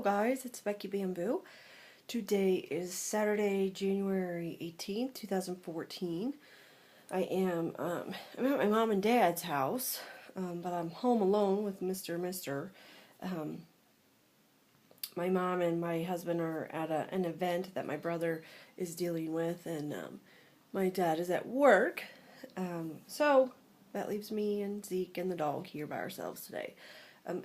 guys, it's Becky Bamboo. Today is Saturday, January 18th, 2014. I'm at my mom and dad's house, but I'm home alone with Mr. and Mr. Um, my mom and my husband are at an event that my brother is dealing with, and my dad is at work. So that leaves me and Zeke and the dog here by ourselves today.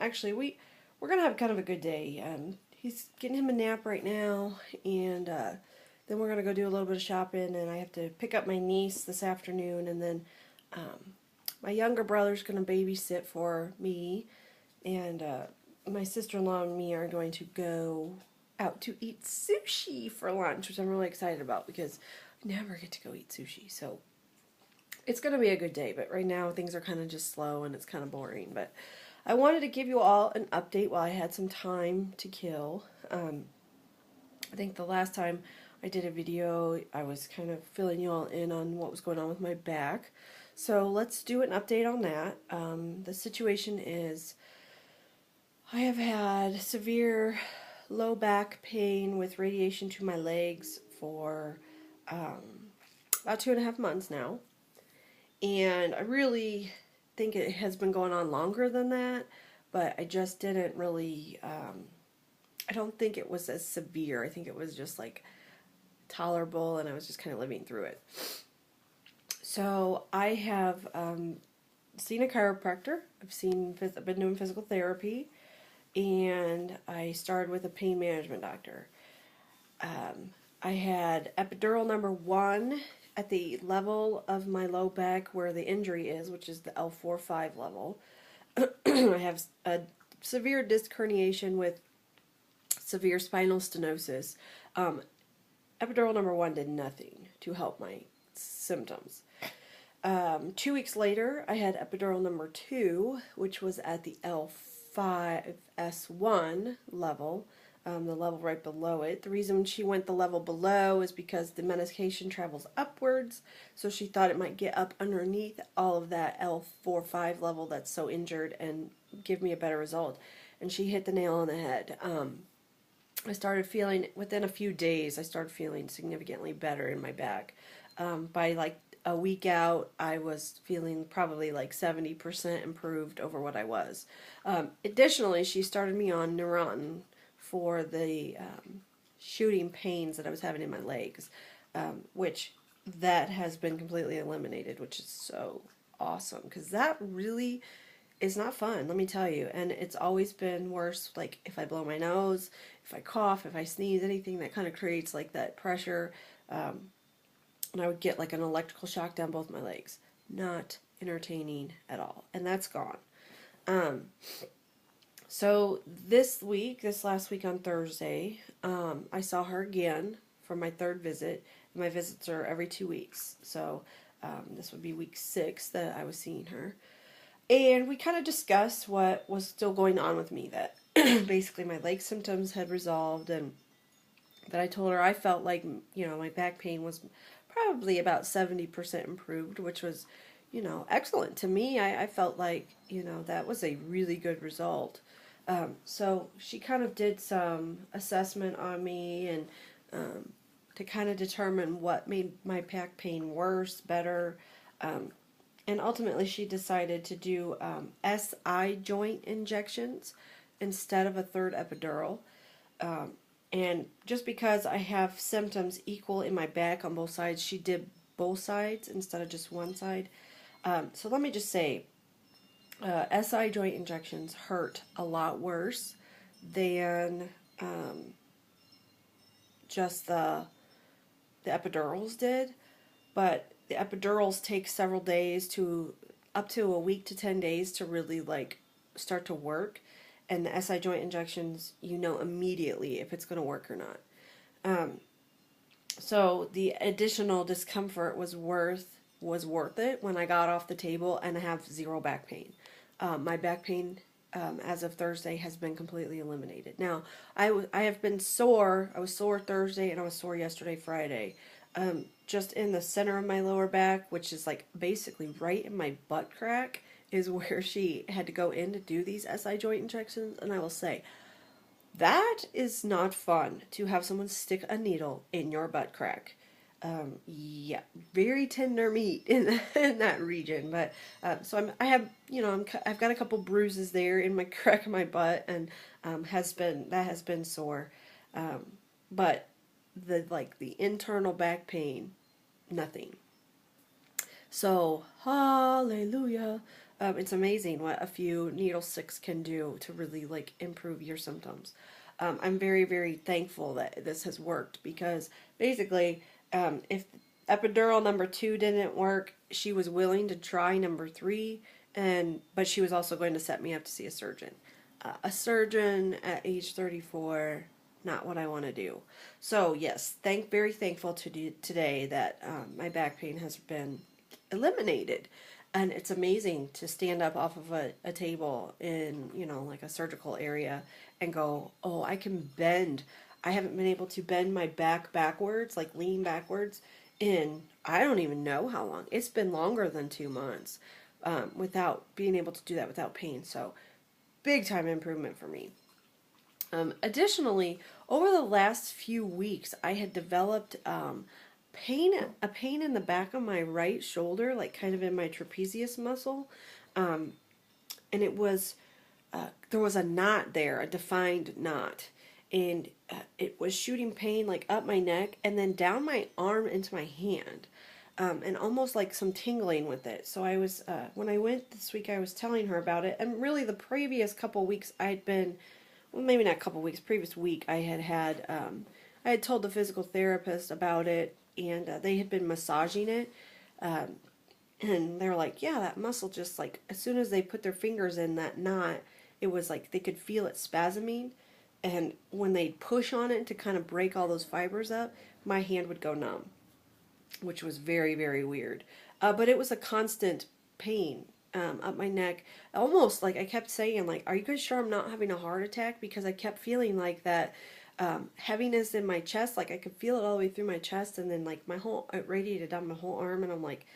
Actually, we're gonna have kind of a good day. He's getting him a nap right now, and then we're gonna go do a little bit of shopping. And I have to pick up my niece this afternoon, and then my younger brother's gonna babysit for me, and my sister-in-law and me are going to go out to eat sushi for lunch, which I'm really excited about because I never get to go eat sushi. So it's going to be a good day, but right now things are kind of just slow and it's kind of boring. But I wanted to give you all an update while I had some time to kill. I think the last time I did a video, I was kind of filling you all in on what was going on with my back. So let's do an update on that. The situation is I have had severe low back pain with radiation to my legs for about 2.5 months now. And I really think it has been going on longer than that, but I just didn't really, I don't think it was as severe. I think it was just like tolerable, and I was just kind of living through it. So I have seen a chiropractor. I've been doing physical therapy, and I started with a pain management doctor. I had epidural number 1 at the level of my low back where the injury is, which is the L4-5 level. I have a severe disc herniation with severe spinal stenosis. Epidural number 1 did nothing to help my symptoms. 2 weeks later, I had epidural number 2, which was at the L5S1 level. The level right below it. The reason she went the level below is because the medication travels upwards, so she thought it might get up underneath all of that L4-5 level that's so injured and give me a better result. And she hit the nail on the head. I started feeling, within a few days, I started feeling significantly better in my back. By like a week out, I was feeling probably like 70% improved over what I was. Additionally, she started me on Neurontin for the shooting pains that I was having in my legs, which that has been completely eliminated, which is so awesome, because that really is not fun, let me tell you. And it's always been worse, like if I blow my nose, if I cough, if I sneeze, anything that kind of creates like that pressure, and I would get like an electrical shock down both my legs. Not entertaining at all, and that's gone. So this last week on Thursday, I saw her again for my 3rd visit. My visits are every 2 weeks, so this would be week 6 that I was seeing her. And we kind of discussed what was still going on with me, that basically my leg symptoms had resolved, and that I told her I felt like, my back pain was probably about 70% improved, which was, excellent. To me, I felt like, that was a really good result. So she kind of did some assessment on me, and to kind of determine what made my back pain worse, better, and ultimately she decided to do SI joint injections instead of a 3rd epidural. And just because I have symptoms equal in my back on both sides, she did both sides instead of just one side. So let me just say, SI joint injections hurt a lot worse than just the epidurals did, but the epidurals take several days to up to a week to 10 days to really like start to work, and the SI joint injections, immediately if it's going to work or not. So the additional discomfort was worth it when I got off the table, and I have 0 back pain. My back pain, as of Thursday, has been completely eliminated. Now, I have been sore. I was sore Thursday, and I was sore yesterday, Friday. Just in the center of my lower back, which is like basically right in my butt crack, is where she had to go in to do these SI joint injections. And I will say, That is not fun to have someone stick a needle in your butt crack. Yeah, very tender meat in in that region. But so I have, I've got a couple bruises there in my crack of my butt, and has been sore. But the internal back pain, nothing. So hallelujah. It's amazing what a few needle sticks can do to really like improve your symptoms. I'm very, very thankful that this has worked because basically, if epidural number 2 didn't work, she was willing to try number 3, but she was also going to set me up to see a surgeon. A surgeon at age 34, not what I want to do. So yes, very thankful today that my back pain has been eliminated. And it's amazing to stand up off of a table in, like a surgical area and go, oh, I can bend. I haven't been able to bend my back backwards, like lean backwards, in I don't even know how long. It's been longer than 2 months without being able to do that without pain. So, big time improvement for me. Additionally, over the last few weeks, I had developed a pain in the back of my right shoulder, like kind of in my trapezius muscle, and it was there was a knot there, a defined knot, and it was shooting pain like up my neck and then down my arm into my hand, and almost like some tingling with it. So I was when I went this week, I was telling her about it, and really the previous couple weeks I'd been, well, maybe not a couple weeks, previous week I had told the physical therapist about it, and they had been massaging it. And they were like, yeah, that muscle just like, as soon as they put their fingers in that knot, it was like they could feel it spasming. And when they'd push on it to kind of break all those fibers up, my hand would go numb, which was very, very weird. But it was a constant pain up my neck. Almost like I kept saying, like, are you guys sure I'm not having a heart attack? Because I kept feeling like that heaviness in my chest. Like I could feel it all the way through my chest, and then like it radiated down my whole arm, and I'm like,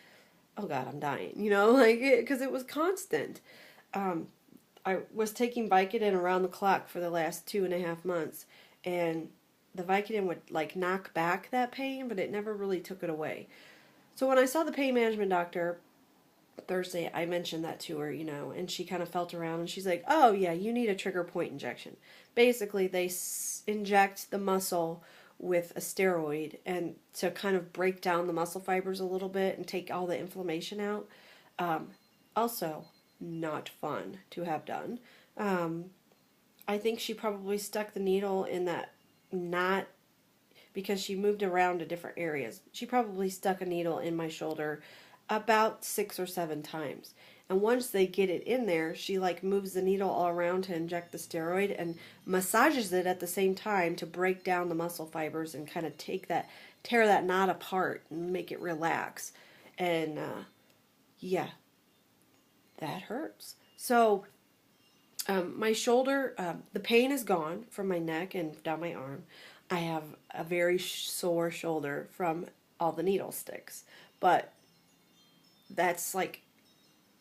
oh God, I'm dying, like because it was constant. I was taking Vicodin around the clock for the last 2.5 months, and the Vicodin would like knock back that pain, but it never really took it away. So when I saw the pain management doctor Thursday, I mentioned that to her, and she kind of felt around and she's like, oh yeah, you need a trigger point injection. Basically, they inject the muscle with a steroid and to kind of break down the muscle fibers a little bit and take all the inflammation out. Also, not fun to have done. I think she probably stuck the needle in that knot because she moved around to different areas. She probably stuck a needle in my shoulder about 6 or 7 times. And once they get it in there, she like moves the needle all around to inject the steroid and massages it at the same time to break down the muscle fibers and kind of tear that knot apart and make it relax. And yeah, that hurts. So my shoulder, the pain is gone from my neck and down my arm. I have a very sore shoulder from all the needle sticks, but that's like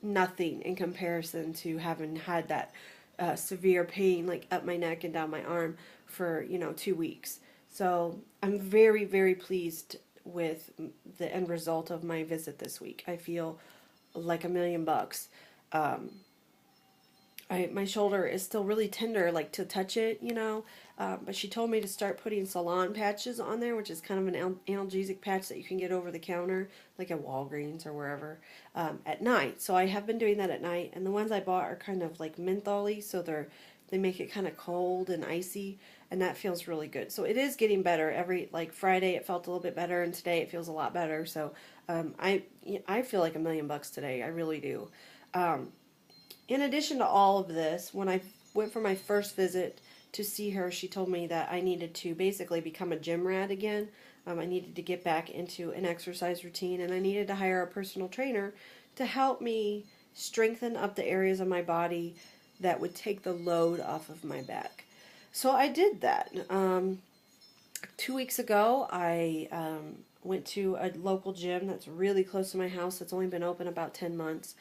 nothing in comparison to having had that severe pain like up my neck and down my arm for 2 weeks. So I'm very, very pleased with the end result of my visit this week. I feel like $1,000,000. My shoulder is still really tender, like to touch it, but she told me to start putting Salon patches on there, which is kind of an analgesic patch that you can get over the counter, like at Walgreens or wherever, at night. So I have been doing that at night, and the ones I bought are kind of like mentholy, so they make it kind of cold and icy, and that feels really good. So it is getting better. Every like Friday it felt a little bit better, and today it feels a lot better. So I feel like $1,000,000 today. I really do. In addition to all of this, when I went for my first visit to see her, she told me that I needed to basically become a gym rat again. I needed to get back into an exercise routine, and I needed to hire a personal trainer to help me strengthen up the areas of my body that would take the load off of my back. So I did that. 2 weeks ago, I went to a local gym that's really close to my house. It's only been open about 10 months.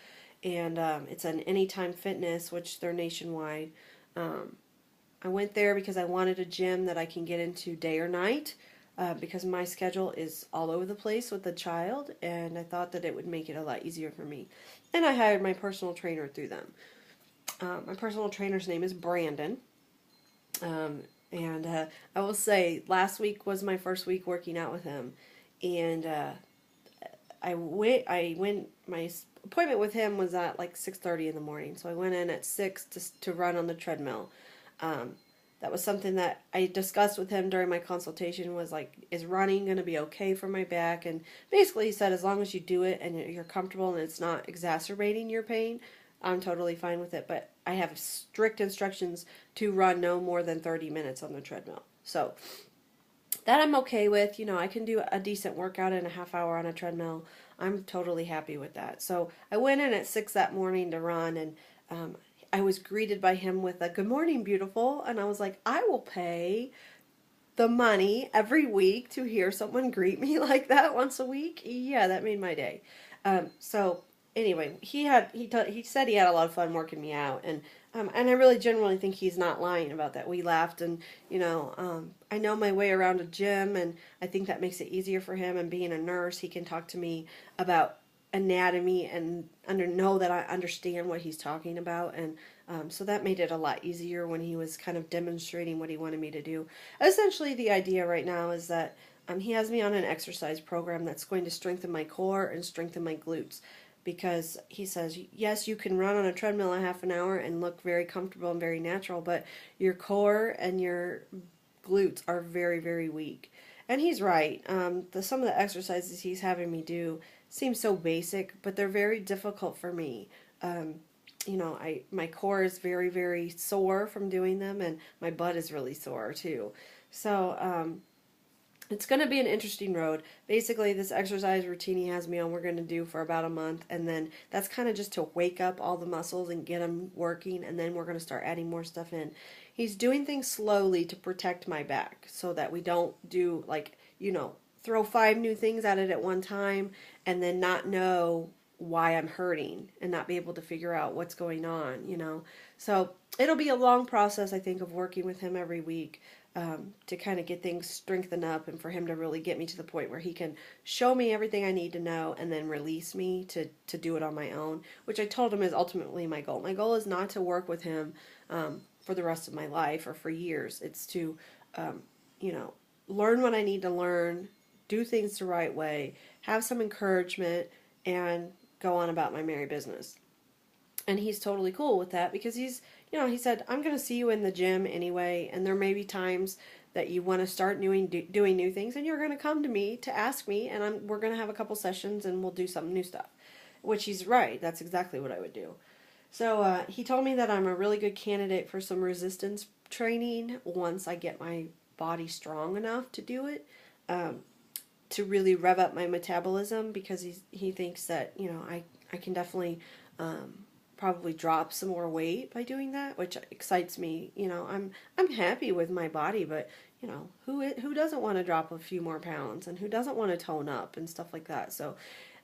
And it's an Anytime Fitness, which they're nationwide. I went there because I wanted a gym that I can get into day or night, because my schedule is all over the place with the child, and I thought that it would make it a lot easier for me. And I hired my personal trainer through them. My personal trainer's name is Brandon. And I will say, last week was my first week working out with him, and I went. My appointment with him was at like 6:30 in the morning, so I went in at 6 to run on the treadmill. That was something that I discussed with him during my consultation. Was like, is running going to be okay for my back? And basically, he said, as long as you do it and you're comfortable and it's not exacerbating your pain, I'm totally fine with it. But I have strict instructions to run no more than 30 minutes on the treadmill. So that I'm okay with. You know, I can do a decent workout in a half hour on a treadmill. I'm totally happy with that. So I went in at 6 that morning to run, and I was greeted by him with a "Good morning, beautiful," and I was like, I will pay the money every week to hear someone greet me like that once a week. Yeah, that made my day. So anyway, he said he had a lot of fun working me out, and I really genuinely think he's not lying about that. We laughed, and I know my way around a gym, and I think that makes it easier for him. And being a nurse, he can talk to me about anatomy and know that I understand what he's talking about, and so that made it a lot easier when he was kind of demonstrating what he wanted me to do. Essentially, the idea right now is that he has me on an exercise program that's going to strengthen my core and strengthen my glutes, because he says, yes, you can run on a treadmill a half an hour and look very comfortable and very natural, but your core and your glutes are very, very weak. And he's right. Some of the exercises he's having me do seem so basic, but they're very difficult for me. My core is very, very sore from doing them, and my butt is really sore too. So it's going to be an interesting road. Basically, this exercise routine he has me on, we're going to do for about a month, and then that's kind of just to wake up all the muscles and get them working, and then we're going to start adding more stuff in. He's doing things slowly to protect my back so that we don't do, like, throw 5 new things at it at one time and then not know why I'm hurting and not be able to figure out what's going on. So it'll be a long process, I think, of working with him every week, to kind of get things strengthened up, and for him to really get me to the point where he can show me everything I need to know and then release me to do it on my own, which I told him is ultimately my goal. My goal is not to work with him for the rest of my life or for years. It's to, learn what I need to learn, do things the right way, have some encouragement, and go on about my merry business. And he's totally cool with that, because he said, I'm going to see you in the gym anyway, and there may be times that you want to start doing new things, and you're going to come to me to ask me, and we're going to have a couple sessions, and we'll do some new stuff. Which he's right. That's exactly what I would do. So he told me that I'm a really good candidate for some resistance training once I get my body strong enough to do it, to really rev up my metabolism, because he thinks that I can definitely probably drop some more weight by doing that, which excites me. I'm happy with my body, but who doesn't want to drop a few more pounds, and who doesn't want to tone up and stuff like that. So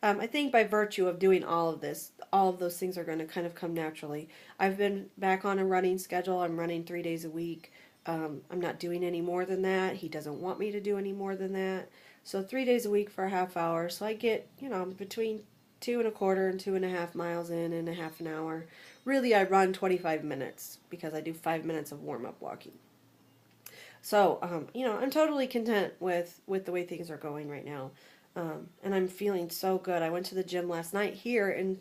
I think by virtue of doing all of this, all of those things are going to kind of come naturally. I've been back on a running schedule. I'm running 3 days a week. I'm not doing any more than that. He doesn't want me to do any more than that. So 3 days a week for a half hour. So I get, between 2.25 and 2.5 miles in a half an hour. Really, I run 25 minutes because I do 5 minutes of warm-up walking. So, I'm totally content with the way things are going right now. And I'm feeling so good. I went to the gym last night here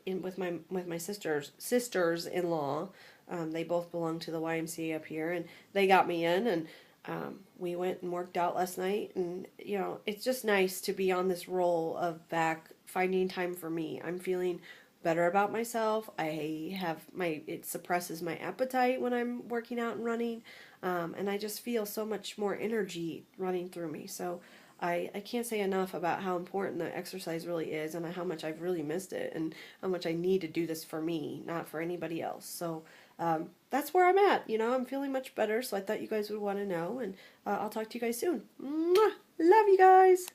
with my sisters-in-law. They both belong to the YMCA up here, and they got me in, and we went and worked out last night. And it's just nice to be on this roll of back finding time for me. I'm feeling better about myself. It suppresses my appetite when I'm working out and running, and I just feel so much more energy running through me. So I can't say enough about how important the exercise really is, and how much I've really missed it, and how much I need to do this for me, not for anybody else. So that's where I'm at. I'm feeling much better, so I thought you guys would want to know, and I'll talk to you guys soon. Mwah! Love you guys!